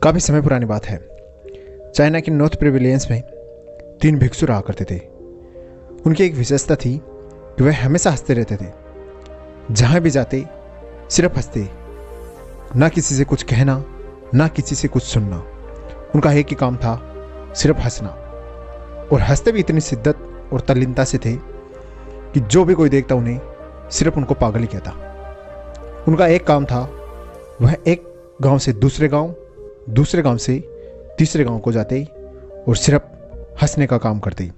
काफ़ी समय पुरानी बात है। चाइना के नॉर्थ प्रिविलियंस में 3 भिक्षु रहा करते थे। उनकी एक विशेषता थी कि वह हमेशा हंसते रहते थे। जहाँ भी जाते सिर्फ हंसते, ना किसी से कुछ कहना, ना किसी से कुछ सुनना। उनका एक ही काम था, सिर्फ हंसना। और हंसते भी इतनी शिद्दत और तल्लीनता से थे कि जो भी कोई देखता उन्हें सिर्फ उनको पागल ही कहता। उनका एक काम था, वह एक गांव से दूसरे गांव, दूसरे गांव से तीसरे गांव को जाते और सिर्फ हंसने का काम करते।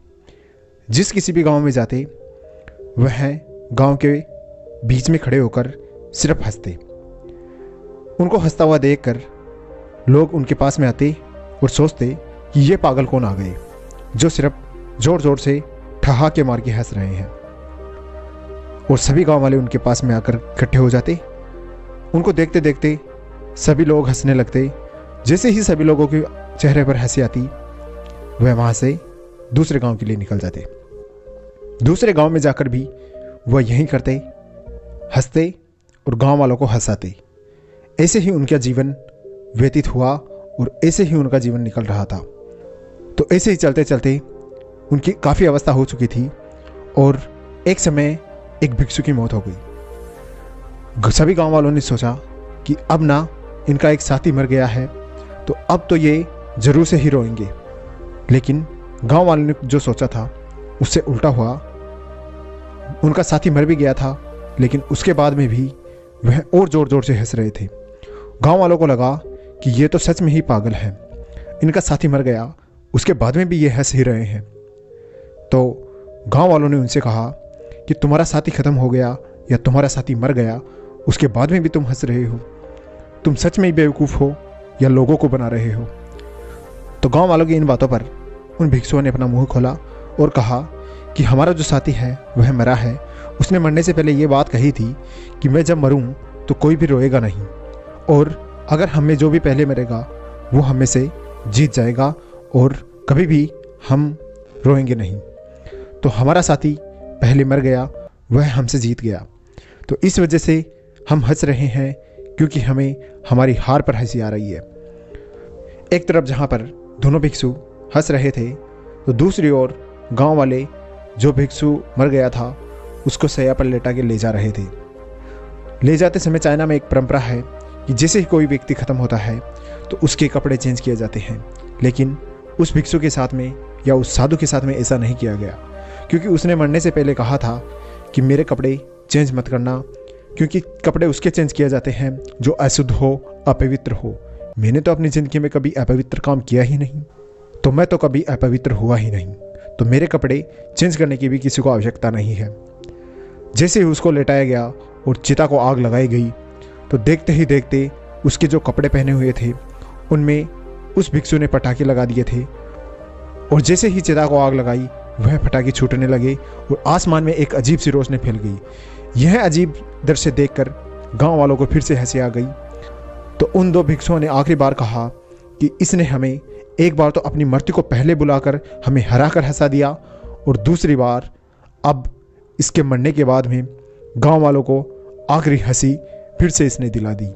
जिस किसी भी गांव में जाते वह गांव के बीच में खड़े होकर सिर्फ हंसते। उनको हंसता हुआ देखकर लोग उनके पास में आते और सोचते कि ये पागल कौन आ गए जो सिर्फ जोर जोर से ठहाके मार के हंस रहे हैं। और सभी गांव वाले उनके पास में आकर इकट्ठे हो जाते। उनको देखते देखते सभी लोग हंसने लगते। जैसे ही सभी लोगों के चेहरे पर हंसी आती, वह वहां से दूसरे गांव के लिए निकल जाते। दूसरे गांव में जाकर भी वह यही करते, हंसते और गांव वालों को हंसाते। ऐसे ही उनका जीवन व्यतीत हुआ और ऐसे ही उनका जीवन निकल रहा था। तो ऐसे ही चलते चलते उनकी काफ़ी अवस्था हो चुकी थी और एक समय एक भिक्षु की मौत हो गई। सभी गांव वालों ने सोचा कि अब ना इनका एक साथी मर गया है, तो अब तो ये जरूर से ही रोएंगे। लेकिन गांव वालों ने जो सोचा था उससे उल्टा हुआ। उनका साथी मर भी गया था, लेकिन उसके बाद में भी वह और जोर जोर से हंस रहे थे। गांव वालों को लगा कि ये तो सच में ही पागल है। इनका साथी मर गया, उसके बाद में भी ये हंस ही रहे हैं। तो गांव वालों ने उनसे कहा कि तुम्हारा साथी खत्म हो गया या तुम्हारा साथी मर गया, उसके बाद में भी तुम हंस रहे हो। तुम सच में ही बेवकूफ़ हो या लोगों को बना रहे हो। तो गांव वालों की इन बातों पर उन भिक्षुओं ने अपना मुंह खोला और कहा कि हमारा जो साथी है वह मरा है। उसने मरने से पहले ये बात कही थी कि मैं जब मरूं तो कोई भी रोएगा नहीं, और अगर हम में जो भी पहले मरेगा वो हम में से जीत जाएगा और कभी भी हम रोएंगे नहीं। तो हमारा साथी पहले मर गया, वह हमसे जीत गया। तो इस वजह से हम हंस रहे हैं, क्योंकि हमें हमारी हार पर हंसी आ रही है। एक तरफ जहाँ पर दोनों भिक्षु हंस रहे थे, तो दूसरी ओर गांव वाले जो भिक्षु मर गया था उसको सैया पर लेटा के ले जा रहे थे। ले जाते समय चाइना में एक परंपरा है कि जैसे ही कोई व्यक्ति खत्म होता है तो उसके कपड़े चेंज किए जाते हैं। लेकिन उस भिक्षु के साथ में या उस साधु के साथ में ऐसा नहीं किया गया, क्योंकि उसने मरने से पहले कहा था कि मेरे कपड़े चेंज मत करना, क्योंकि कपड़े उसके चेंज किए जाते हैं जो अशुद्ध हो, अपवित्र हो। मैंने तो अपनी ज़िंदगी में कभी अपवित्र काम किया ही नहीं, तो मैं तो कभी अपवित्र हुआ ही नहीं, तो मेरे कपड़े चेंज करने की भी किसी को आवश्यकता नहीं है। जैसे ही उसको लेटाया गया और चिता को आग लगाई गई, तो देखते ही देखते उसके जो कपड़े पहने हुए थे उनमें उस भिक्षु ने पटाखे लगा दिए थे। और जैसे ही चिता को आग लगाई, वह पटाखे छूटने लगे और आसमान में एक अजीब सी रोशनी फैल गई। यह अजीब दृश्य देखकर गांव वालों को फिर से हंसी आ गई। तो उन 2 भिक्षुओं ने आखिरी बार कहा कि इसने हमें एक बार तो अपनी मृत्यु को पहले बुलाकर हमें हरा कर हंसा दिया, और दूसरी बार अब इसके मरने के बाद में गांव वालों को आखिरी हंसी फिर से इसने दिला दी।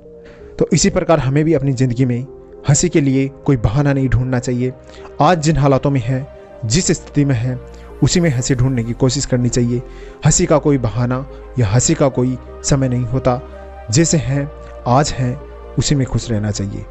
तो इसी प्रकार हमें भी अपनी ज़िंदगी में हंसी के लिए कोई बहाना नहीं ढूंढना चाहिए। आज जिन हालातों में है, जिस स्थिति में है, उसी में हंसी ढूंढने की कोशिश करनी चाहिए। हंसी का कोई बहाना या हंसी का कोई समय नहीं होता। जैसे हैं आज हैं उसी में खुश रहना चाहिए।